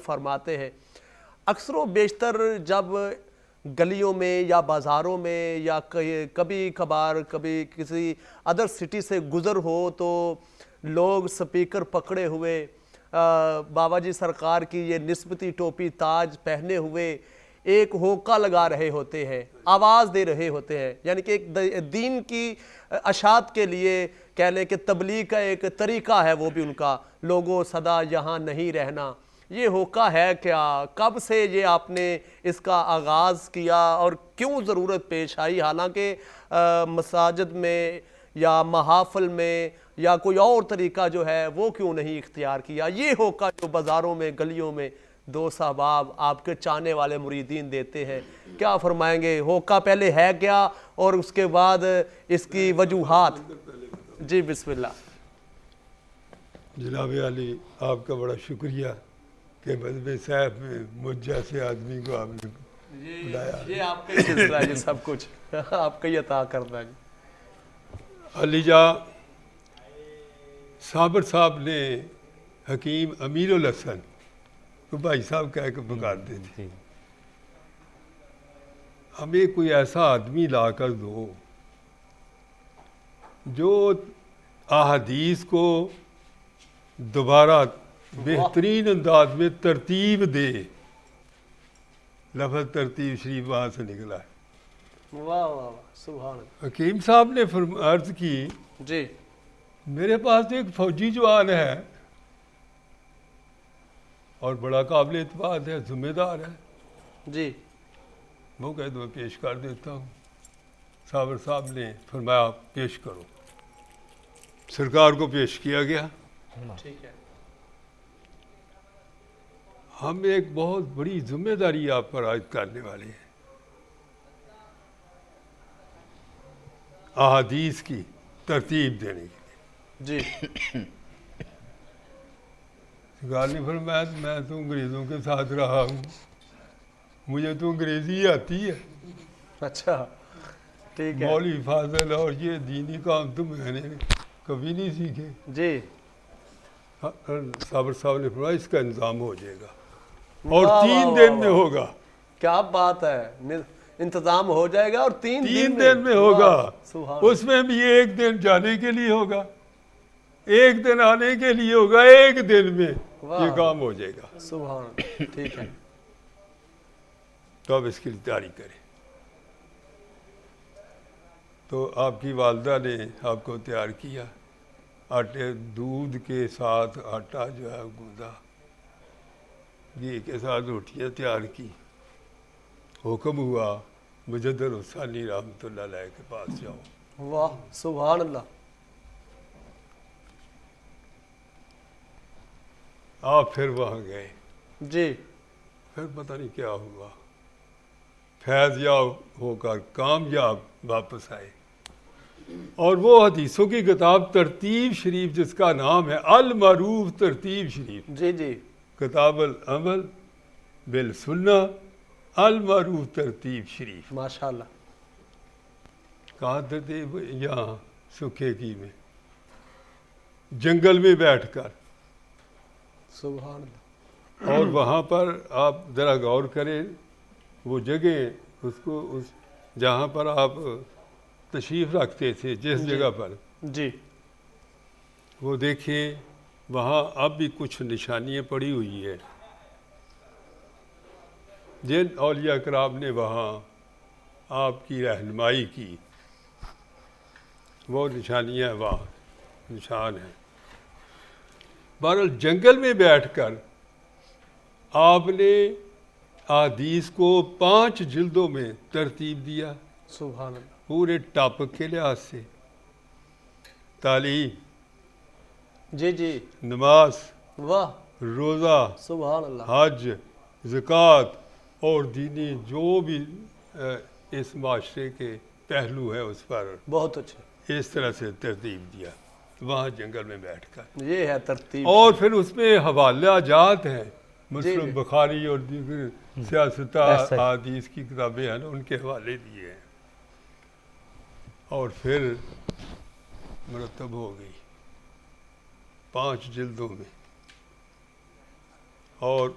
فرماتے ہیں اکثر و بیشتر جب گلیوں میں یا بازاروں میں یا کبھی کبھار کبھی کسی ادر سٹی سے گزر ہو تو لوگ سپیکر پکڑے ہوئے بابا جی سرکار کی یہ نسبتی ٹوپی تاج پہنے ہوئے ایک ہوکا لگا رہے ہوتے ہیں، آواز دے رہے ہوتے ہیں، یعنی کہ ایک دین کی اشاعت کے لیے کہہ لیں کہ تبلیغ کا ایک طریقہ ہے وہ بھی ان کا، لوگوں صدا یہاں نہیں رہنا۔ یہ ہوکا ہے کیا؟ کب سے یہ آپ نے اس کا آغاز کیا اور کیوں ضرورت پیش آئی؟ حالانکہ مساجد میں یا محافل میں یا کوئی اور طریقہ جو ہے وہ کیوں نہیں اختیار کیا؟ یہ ہوکا جو بازاروں میں گلیوں میں دوست احباب آپ کے چاہنے والے مریدین دیتے ہیں، کیا فرمائیں گے؟ ہوکا پہلے ہے کیا اور اس کے بعد اس کی وجوہات؟ جی بسم اللہ۔ جناب علی آپ کا بڑا شکریہ کہ مذہب صاحب میں مجھ جیسے آدمی کو آپ نے بلایا۔ یہ آپ کا ہی سلسلہ ہے جی، سب کچھ آپ کا ہی عطا کرنا ہے جی۔ علی جاں صابر صاحب نے حکیم امیر الحسن کو بھائی صاحب کہہ کے پکارتے تھے، ہمیں کوئی ایسا آدمی لا کر دو جو احادیث کو دوبارہ بہترین انداز میں ترتیب دے۔ لفظ ترتیب شریف وہاں سے نکلا ہے۔ واہ واہ واہ سبحان اللہ۔ حکیم صاحب نے عرض کی جی میرے پاس ایک فوجی جوان ہے اور بڑا قابل اعتماد ہے، ذمہ دار ہے، جی وہ کہہ دو پیش کر دیتا ہوں۔ صابر صاحب نے فرمایا پیش کرو، سرکار کو پیش کیا گیا۔ ٹھیک ہے۔ ہم ایک بہت بڑی ذمہ داری آپ پر عائد کرنے والے ہیں، احادیث کی ترتیب دینے کے لیے۔ جی سرکار نے فرمایا میں تو انگریزوں کے ساتھ رہا ہوں، مجھے تو انگریزی آتی ہے۔ اچھا ٹھیک ہے۔ مولوی فاضل اور یہ دینی کام تو میں نے کبھی نہیں سیکھے۔ جی صابر صاحب نے فرمایا اس کا انتظام ہو جائے گا اور 3 دن میں ہوگا۔ کیا بات ہے، انتظام ہو جائے گا اور 3 دن میں ہوگا۔ سبحان اس میں بھی 1 دن جانے کے لیے ہوگا، 1 دن آنے کے لیے ہوگا، 1 دن میں یہ کام ہو جائے گا۔ سبحان اللہ ٹھیک ہے۔ تو اب اس کی تیاری کریں۔ تو آپ کی والدہ نے آپ کو تیار کیا، آٹے دودھ کے ساتھ آٹا جو ہے گوندا، گھی کے ساتھ روٹیاں تیار کی۔ حکم ہوا مجدد الثانی رحمۃ اللہ علیہ کے پاس جاؤ۔ واہ سبحان اللہ۔ آپ پھر وہاں گئے، جی پھر پتہ نہیں کیا ہوا، فیض یاب ہو کر کامیاب واپس آئے، اور وہ حدیثوں کی کتاب ترتیب شریف جس کا نام ہے المعروف ترتیب شریف، جی جی کتاب العمل بالسنہ المعروف ترتیب شریف، ماشاء اللہ۔ کہاں تھے؟ یہاں سکھے کی میں، جنگل میں بیٹھ کر۔ سبحان اللہ۔ اور وہاں پر آپ ذرا غور کریں، وہ جگہ اس جہاں پر آپ تشریف رکھتے تھے جس جگہ پر، جی وہ دیکھیں وہاں اب بھی کچھ نشانیاں پڑی ہوئی ہے۔ جن اولیاء کرام نے وہاں آپ کی رہنمائی کی وہ نشانیاں وہاں نشان ہیں۔ بہرحال جنگل میں بیٹھ کر آپ نے احادیث کو 5 جلدوں میں ترتیب دیا، سبحان اللہ۔ پورے ٹاپک کے لحاظ سے، تعلیم، جی جی نماز، واہ روزہ، سبحان اللہ۔ حج، زکوٰۃ اور دینی جو بھی اس معاشرے کے پہلو ہیں اس پر بہت اچھا، اس طرح سے ترتیب دیا وہاں جنگل میں بیٹھ کر۔ یہ ہے ترتیب۔ اور پھر اس میں حوالہ جات ہیں، مسلم بخاری اور دیگر سیاستہ احادیث کی کتابیں ہیں، ان کے حوالے دیے ہیں، اور پھر مرتب ہو گئی 5 جلدوں میں، اور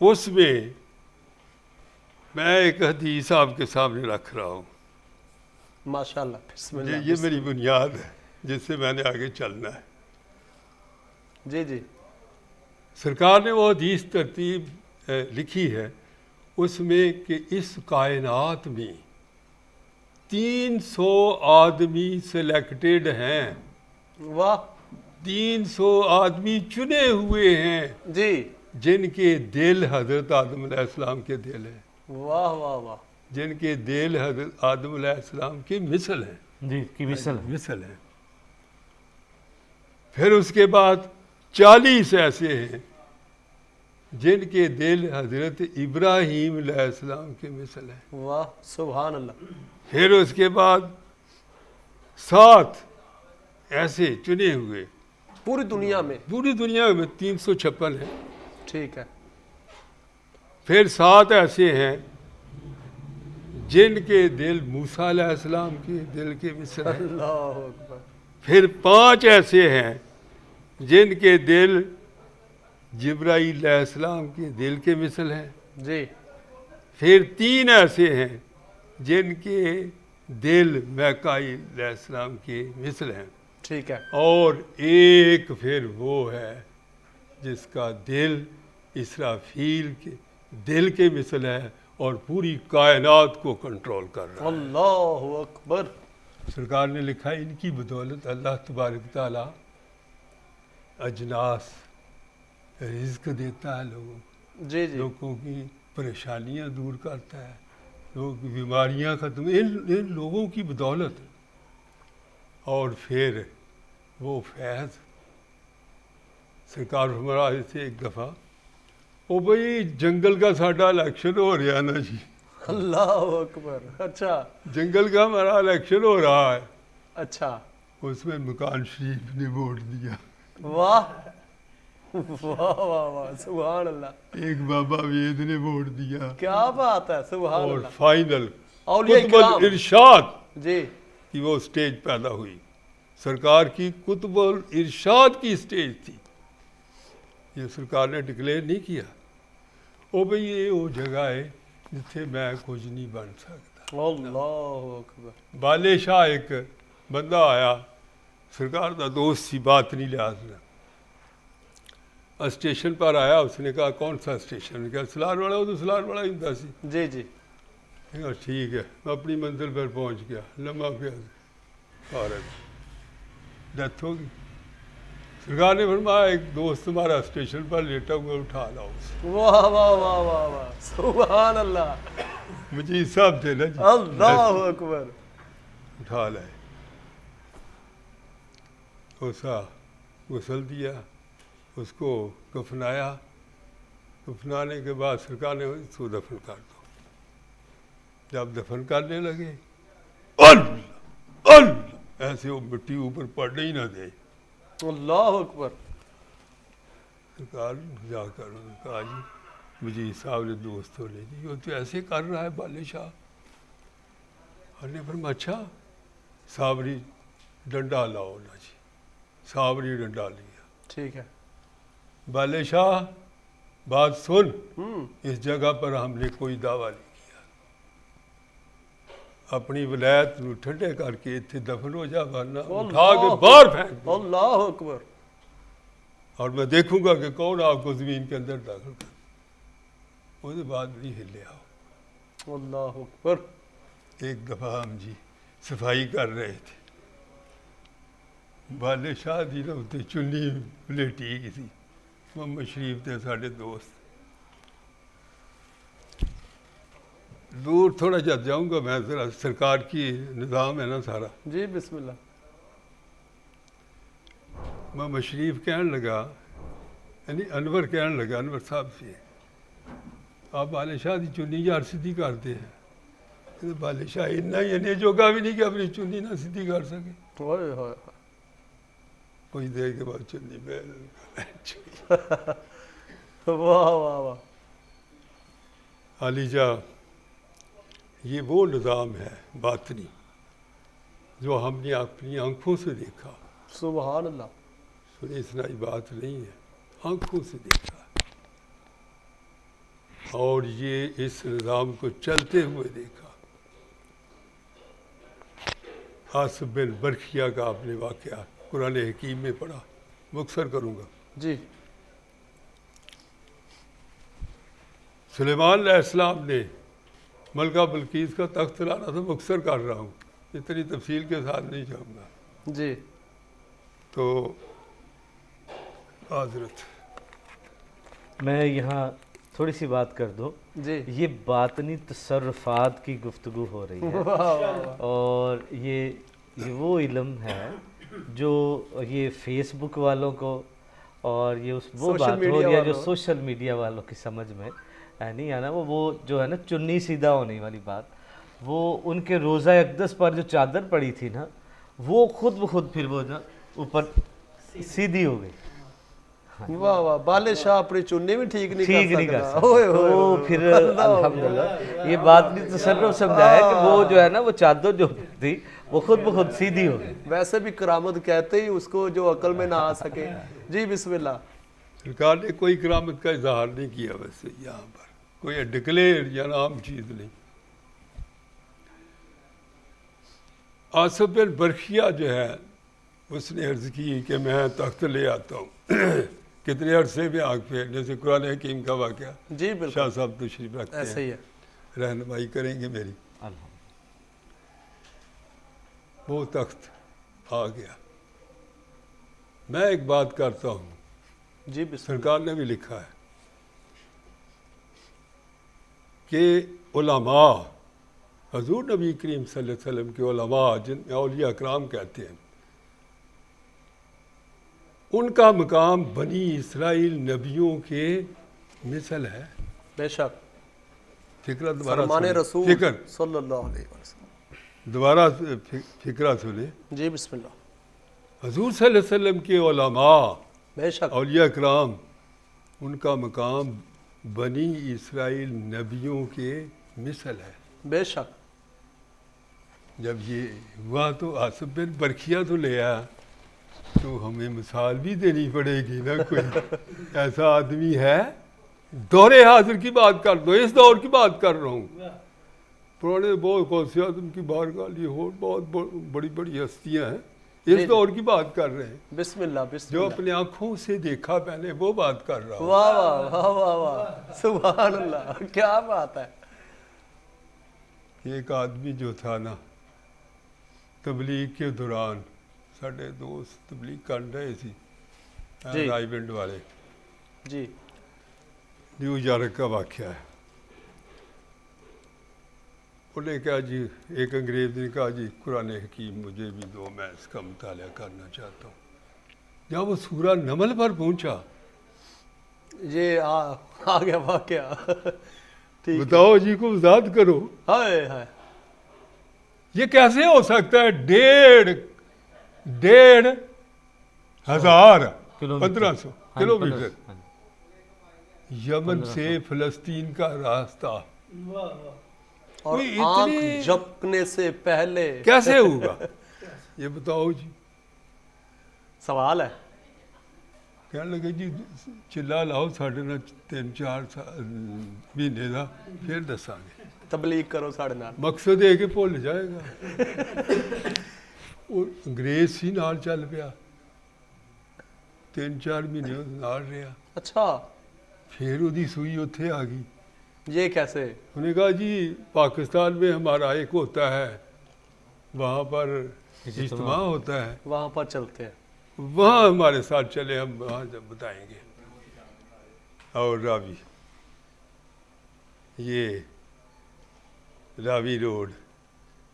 اس میں میں ایک حدیث آپ کے سامنے رکھ رہا ہوں. ماشاءاللہ بسم اللہ. یہ میری بنیاد ہے جس سے میں نے آگے چلنا ہے. جی جی سرکار نے وہ حدیث ترتیب لکھی ہے اس میں کہ اس کائنات میں 300 آدمی سلیکٹڈ ہیں. واہ 300 آدمی چنے ہوئے ہیں جی جن کے دل حضرت آدم علیہ السلام کے دل ہیں. واہ واہ واہ. جن کے دل حضرت آدم علیہ السلام کی مثل ہیں. جی کی مثل ہیں. پھر اس کے بعد 40 ایسے ہیں جن کے دل حضرت ابراہیم علیہ السلام کے مثل ہیں. واہ سبحان اللہ. پھر اس کے بعد 7 ایسے چنے ہوئے پوری دنیا میں. پوری دنیا میں 356 ہیں. ٹھیک ہے. پھر 7 ایسے ہیں جن کے دل موسیٰ علیہ السلام کے دل کے مثل ہیں. اللہ اکبر. پھر 5 ایسے ہیں جن کے دل جبرائیل علیہ السلام کے دل کے مثل ہیں. جی پھر 3 ایسے ہیں جن کے دل میکائیل علیہ السلام کے مثل ہیں. ٹھیک ہے. اور ایک پھر وہ ہے جس کا دل اسرافیل کے دل کے مثل ہے اور پوری کائنات کو کنٹرول کر رہا ہے. اللہ اکبر. سرکار نے لکھا ہے ان کی بدولت اللہ تبارک تعالی اجناس رزق دیتا ہے لوگوں کو. جی جی لوگوں کی پریشانیاں دور کرتا ہے. لوگوں کی بیماریاں ختم ان لوگوں کی بدولت. اور پھر وہ فیض سرکار فرما رہے تھے ایک دفعہ او بھائی جنگل کا ساڈا الیکشن ہو رہا نا جی. اللہ اکبر. اچھا جنگل کا ہمارا الیکشن ہو رہا ہے. اچھا. اس میں مکان شریف نے ووٹ دیا. واہ واہ واہ واہ سبحان اللہ. ایک بابا وید نے ووٹ دیا. کیا بات ہے سبحان اور اللہ. فائنل اولیاء قطب کرام. الارشاد جی کی وہ سٹیج پیدا ہوئی. سرکار کی قطب الارشاد کی سٹیج تھی. یہ سرکار نے ڈکلیئر نہیں کیا او بھئی یہ وہ جگہ ہے جتھے میں کچھ نہیں بن سکتا. اللہ اکبر. بالے شاہ ایک بندہ آیا سرکار دا دوست سی بات نہیں لحاظ میں اسٹیشن پر آیا. اس نے کہا کون سا اسٹیشن؟ کہا سلار والا. وہ تو سلار والا ہی ہوں سی. جی جی کہا ٹھیک ہے. میں اپنی منزل پر پہنچ گیا. لمحہ پہ اور ڈیتھ ہو گئی. سرکار نے فرمایا ایک دوست تمہارا اسٹیشن پر لیٹا ہوا اٹھا لاؤ. واہ واہ واہ واہ واہ سبحان اللہ. مجھے حساب تھے نا جی. اللہ اکبر. اٹھا لائے. اسا غسل دیا. اس کو کفنایا. کفنانے کے بعد سرکار نے اس کو دفن کر دو. جب دفن کرنے لگے اللہ اللہ ایسے وہ مٹی اوپر پڑنے ہی نہ دے. اللہ اکبر. سرکار جا کر انہوں نے کہا جی مجھے صاحب نے دوست ہو لے جی وہ تو ایسے کر رہا ہے بالے شاہ. اور نے فرمایا اچھا صابری ڈنڈا لاؤ نا جی. صابری ڈنڈا لیا. ٹھیک ہے. بالے شاہ بات سن اس جگہ پر ہم نے کوئی دعویٰ نہیں کیا. اپنی ولایت نو ٹھنڈے کر کے اتنے دفن ہو جا ورنہ اٹھا کے باہر پھینک دو. اللہ اکبر. اور میں دیکھوں گا کہ کون آپ کو زمین کے اندر داخل کر. اس کے بعد نہیں ہلیا. اللہ اکبر. ایک دفعہ ہم جی صفائی کر رہے تھے. بالے شاہ دی نا اتنے چنی پلیٹی کی تھی. محمد شریف تھے ساڈے دوست. دور تھوڑا جا جاؤں گا میں ذرا. سرکار کی نظام ہے نا سارا. جی بسم اللہ. محمد شریف کہنے لگا یعنی انور کہنے لگا انور صاحب سے آپ بالے شاہ دی چنی یار سیدھی کرتے ہیں. بالے شاہ اتنا یعنی جوگا بھی نہیں کہ اپنی چنی نہ سیدھی کر سکے. ہوئے ہوئے کچھ دیر کے بعد چنی میں واہ واہ واہ. علی جا یہ وہ نظام ہے باطنی جو ہم نے اپنی آنکھوں سے دیکھا. سبحان اللہ. سنی سنائی بات نہیں ہے. آنکھوں سے دیکھا. اور یہ اس نظام کو چلتے ہوئے دیکھا۔ آصف بن برکھیہ کا آپ نے واقعہ قرآن حکیم میں پڑھا، مختصر کروں گا۔ جی سلیمان علیہ السلام نے ملکہ بلقیس کا تخت لانا تھا، مختصر کر رہا ہوں، اتنی تفصیل کے ساتھ نہیں جاؤں گا۔ جی تو حضرت میں یہاں تھوڑی سی بات کر دوں، جی یہ باطنی تصرفات کی گفتگو ہو رہی ہے، اور یہ وہ علم ہے جو یہ فیس بک والوں کو اور یہ وہ بات ہو رہی ہے جو سوشل میڈیا والوں کی سمجھ میں نہیں آنا، وہ جو ہے نا چنی سیدھا ہونے والی بات، وہ ان کے روزہ اقدس پر جو چادر پڑی تھی نا، وہ خود بخود پھر وہ نا اوپر سیدھی ہو گئی۔ واہ واہ، بالے شاہ اپنی چننی بھی ٹھیک نہیں کر سکتا۔ تو پھر الحمدللہ یہ بات بھی تصرف سمجھا ہے کہ وہ جو ہے نا وہ چادر جو تھی وہ خود بخود سیدھی ہو گئی۔ ویسے بھی کرامت کہتے ہی اس کو جو عقل میں نہ آ سکے۔ جی بسم اللہ۔ سرکار نے کوئی کرامت کا اظہار نہیں کیا، ویسے یہاں پر کوئی ڈکلیئر یا عام چیز نہیں۔ آصف بن برکھیہ جو ہے اس نے عرض کی کہ میں تخت لے آتا ہوں، کتنے عرصے میں آگ پھیرنے سے، قرآن حکیم کا واقعہ جی بالکل شاہ صاحب تشریف رکھتے ایسے ہی ہیں، ہے۔ رہنمائی کریں گے میری۔ وہ تخت آ گیا۔ میں ایک بات کرتا ہوں، جی بسم سرکار نے بھی لکھا ہے کہ علماء، حضور نبی کریم صلی اللہ علیہ وسلم کے علماء جن میں اولیاء اکرام کہتے ہیں، ان کا مقام بنی اسرائیل نبیوں کے مثل ہے۔ بے شک، فکرہ دوبارہ فرمان سنیں، رسول فکر صلی اللہ علیہ وسلم۔ دوبارہ فکرہ سنیں۔ جی بسم اللہ۔ حضور صلی اللہ علیہ وسلم کے علماء، بے شک، اولیاء اکرام، ان کا مقام بنی اسرائیل نبیوں کے مثل ہے۔ بے شک، جب یہ ہوا تو آصف بن برکھیہ تو لے آیا، تو ہمیں مثال بھی دینی پڑے گی نا، کوئی ایسا آدمی ہے۔ دور حاضر کی بات کر دو، اس دور کی بات کر رہا ہوں۔ پرانے بہت غوث اعظم کی بارگاہ لیے اور بہت بڑی بڑی ہستیاں ہیں، اس دور کی بات کر رہے ہیں، بسم اللہ بسم جو اللہ۔ اپنے آنکھوں سے دیکھا میں نے، وہ بات کر رہا ہوں۔ واہ واہ واہ واہ واہ، سبحان اللہ، کیا بات ہے۔ ایک آدمی جو تھا نا، تبلیغ کے دوران ساڈے دوست تبلیغ کر رہے تھے، جی رائے بنڈ والے، جی نیو یارک کا واقعہ ہے۔ انہوں نے کہا جی، ایک انگریز نے کہا جی قرآن حکیم مجھے بھی دو، میں اس کا مطالعہ کرنا چاہتا ہوں۔ جب وہ سورہ نمل پر پہنچا، یہ آ گیا واقعہ، ٹھیک، بتاؤ جی کو وضاحت کرو، ہائے ہائے، یہ کیسے ہو سکتا ہے؟ 1,500 1500 کلومیٹر یمن سے فلسطین کا راستہ، اور کوئی آنکھ اتنی جھپکنے سے پہلے کیسے ہوگا؟ یہ بتاؤ جی۔ سوال ہے۔ کہنے لگے جی چلا لاؤ، ساڑھے 3-4 مہینے کا، پھر دساں گے۔ تبلیغ کرو 9.5۔ مقصد ہے کہ بھول جائے گا۔ اور انگریز سی نال چل پیا، 3-4 مہینے نال رہا، اچھا، پھر وہی سوئی اتھے آ گئی۔ یہ کیسے؟ انہوں نے کہا جی پاکستان میں ہمارا ایک ہوتا ہے، وہاں پر اجتماع ہوتا ہے، وہاں پر چلتے ہیں۔ وہاں ہمارے ساتھ چلے، ہم وہاں جب بتائیں گے۔ اور راوی، یہ راوی روڈ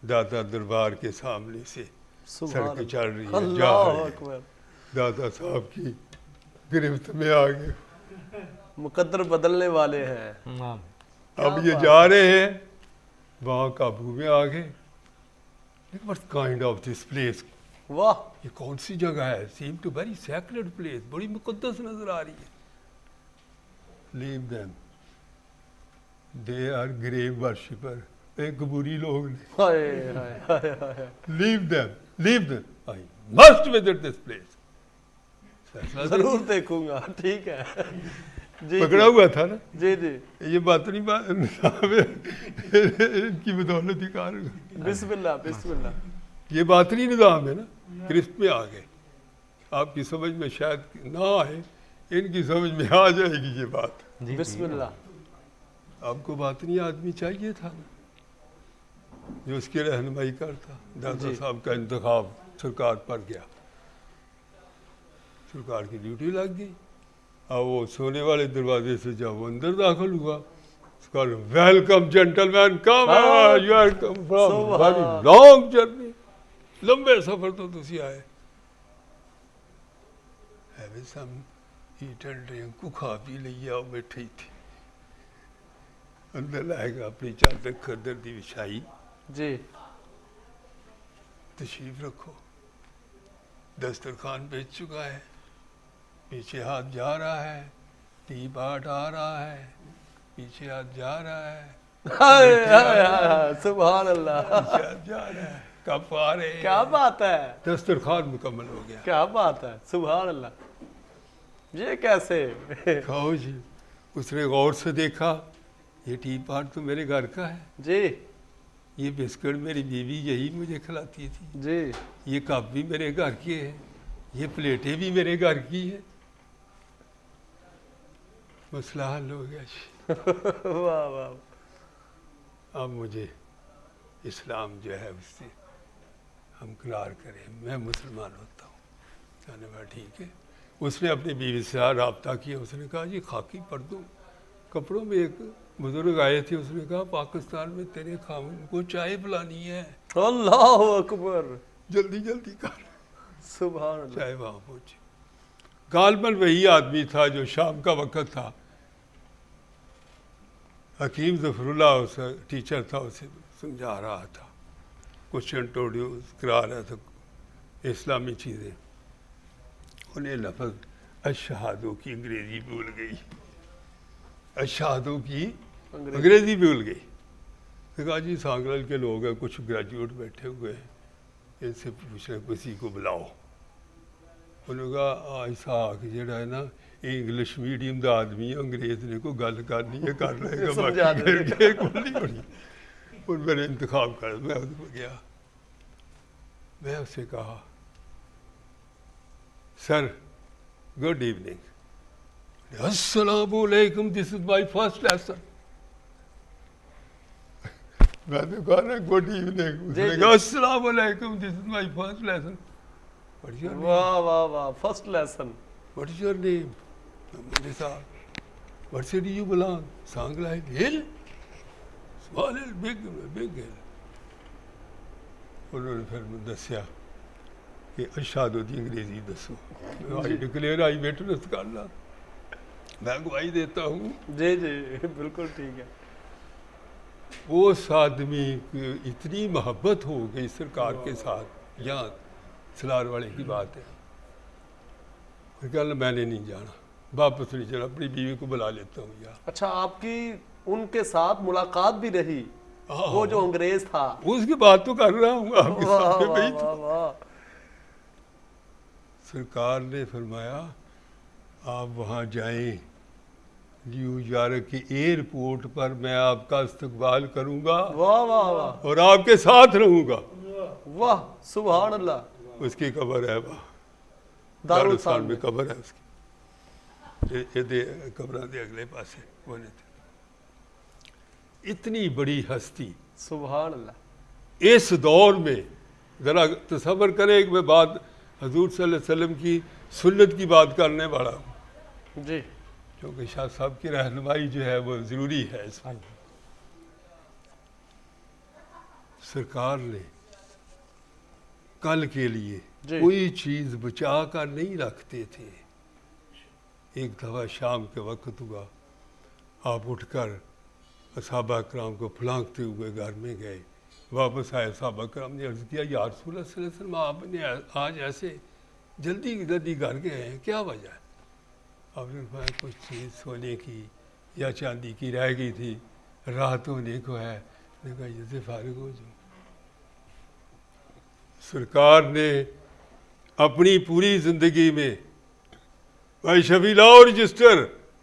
داتا دربار کے سامنے سے سبحان سڑک چل رہی ہے، اللہ، جا اللہ رہے ہیں، اکبر، داتا صاحب کی گرفت میں آ گئے۔ مقدر بدلنے والے ہیں۔ اب یہ جا رہے ہیں، وہاں قابو میں آ گئے۔ What kind of this place؟ واہ، یہ کون سی جگہ ہے؟ seem to very sacred place، بڑی مقدس نظر آ رہی ہے۔ Leave them، they are grave worshipper، ایک قبوری لوگ نے۔ ہائے ہائے ہائے ہائے، Leave them، I must visit this place۔ ضرور دیکھوں گا، ٹھیک ہے۔ پکڑا ہوا تھا نا. جی جی یہ باطنی نظام ہے ان کی بدولت ہی کار. بسم اللہ بسم اللہ. یہ باطنی نظام ہے نا, گرفت میں آ گئے. آپ کی سمجھ میں شاید نہ آئے, ان کی سمجھ میں آ جائے گی یہ بات. بسم اللہ. آپ کو باطنی آدمی چاہیے تھا نا جو اس کی رہنمائی کرتا. دادا صاحب کا انتخاب سرکار پر گیا, سرکار کی ڈیوٹی لگ گئی. اب وہ سونے والے دروازے سے جب وہ اندر داخل ہوا, welcome gentleman, come you are come from very long journey, لمبے سفر تو تسی آئے. سم ایٹ اینڈ ڈرنک کو کھا پی لئیے اور بیٹھے تھی. اندر لائے گا اپنی چادر خدر دی بچھائی. جی تشریف رکھو. دسترخوان بیچ چکا ہے, پیچھے ہاتھ جا رہا ہے, ٹی پاٹ آ رہا ہے, پیچھے ہاتھ جا رہا ہے, سبحان اللہ, پیچھے ہاتھ جا رہا ہے, کپ آ رہے ہیں. کیا بات ہے, دسترخوان مکمل ہو گیا. کیا بات ہے, سبحان اللہ. یہ کیسے؟ کہو جی. اس نے غور سے دیکھا, یہ ٹی پاٹ تو میرے گھر کا ہے, جی یہ بسکٹ میری بیوی یہی مجھے کھلاتی تھی, جی یہ کپ بھی میرے گھر کے ہیں, یہ پلیٹیں بھی میرے گھر کی ہیں. مسئلہ حل ہو گیا جی. واہ واہ. اب مجھے اسلام جو ہے اس سے ہم قرار کریں, میں مسلمان ہوتا ہوں. کہنے لگا ٹھیک ہے. اس نے اپنی بیوی سے رابطہ کیا. اس نے کہا جی خاکی پردوں کپڑوں میں ایک بزرگ آئے تھے, اس نے کہا پاکستان میں تیرے خاوند کو چائے پلانی ہے, اللہ اکبر, جلدی جلدی کر. سبحان اللہ. چائے وہاں پہنچی. غالباً وہی آدمی تھا جو شام کا وقت تھا, حکیم ظفر اللہ اس ٹیچر تھا, اسے سمجھا رہا تھا, کچھ انٹروڈیوس کرا رہا تھا اسلامی چیزیں. انہیں لفظ اشہادو کی انگریزی بھول گئی, اشہادو کی انگریزی بھول گئی. کہا جی سانگلل کے لوگ ہیں, کچھ گریجویٹ بیٹھے ہوئے ہیں, ان سے پوچھنا کسی کو بلاؤ. انہوں نے کہا ایسا کہ جڑا ہے نا انگلش میڈیم دا آدمی, انگریز نے کو گل کرنی ہے کر لے گا, اور میں نے انتخاب کر. میں اس کو گیا, میں اس سے کہا سر گڈ ایوننگ. السلام علیکم, دس از مائی فرسٹ لیسن. میں نے کہا نا گڈ ایوننگ, اس نے کہا السلام علیکم, دس از مائی فرسٹ لیسن. واہ واہ واہ, first lesson. What is your name? میرے ساتھ. What city you belong? Sanglail Hill? Small hill, big hill. انہوں نے پھر دسیا کہ اشہادو دی انگریزی دسو. I declare I witness کر لا, میں گواہی دیتا ہوں. جی جی بالکل ٹھیک ہے. اس آدمی کی اتنی محبت ہو گئی سرکار کے ساتھ. یہاں سلار والے کی بات ہے, میں نے نہیں جانا, واپس نہیں چلا, اپنی بیوی کو بلا لیتا ہوں یار. اچھا, آپ کی ان کے ساتھ ملاقات بھی رہی, وہ جو انگریز تھا, اس کی بات تو کر رہا ہوں آپ کے سامنے. سرکار نے فرمایا آپ وہاں جائیں, نیو یارک کی ایئرپورٹ پر میں آپ کا استقبال کروں گا, واہ واہ واہ, اور آپ کے ساتھ رہوں گا. واہ سبحان اللہ. اس کی قبر ہے وہاں دارالسلام میں قبر ہے اس کی, قبروں کے اگلے پاسے وہ نہیں تھے. اتنی بڑی ہستی سبحان اللہ. اس دور میں ذرا تصور کریں کہ میں بات حضور صلی اللہ علیہ وسلم کی سنت کی بات کرنے والا ہوں, جی کیونکہ شاہ صاحب کی رہنمائی جو ہے وہ ضروری ہے. اس میں سرکار نے کل کے لیے کوئی چیز بچا کر نہیں رکھتے تھے. ایک دفعہ شام کے وقت ہوا, آپ اٹھ کر صحابہ کرام کو پھلانکتے ہوئے گھر میں گئے. واپس آئے, صحابہ کرام نے عرض کیا یا رسول اللہ صلی اللہ علیہ وسلم آپ نے آج ایسے جلدی جلدی گھر گئے ہیں, کیا وجہ ہے؟ آپ نے فرمایا کچھ چیز سونے کی یا چاندی کی رہ گئی تھی, رات ہونے کو ہے. نے کہا یہ سے فارغ ہو جاؤ. سرکار نے اپنی پوری زندگی میں بھائی شفیع لاؤ رجسٹر,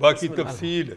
ਬਾਕੀ ਤਫਸੀਲ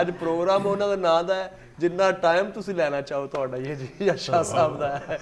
ਅੱਜ ਪ੍ਰੋਗਰਾਮ ਉਹਨਾਂ ਦਾ ਨਾਂ ਦਾ ਹੈ, ਜਿੰਨਾ ਟਾਈਮ ਤੁਸੀਂ ਲੈਣਾ ਚਾਹੋ ਤੁਹਾਡਾ ਇਹ ਜੀ, ਯਾ ਸ਼ਾਹ ਸਾਹਿਬ ਦਾ ਹੈ।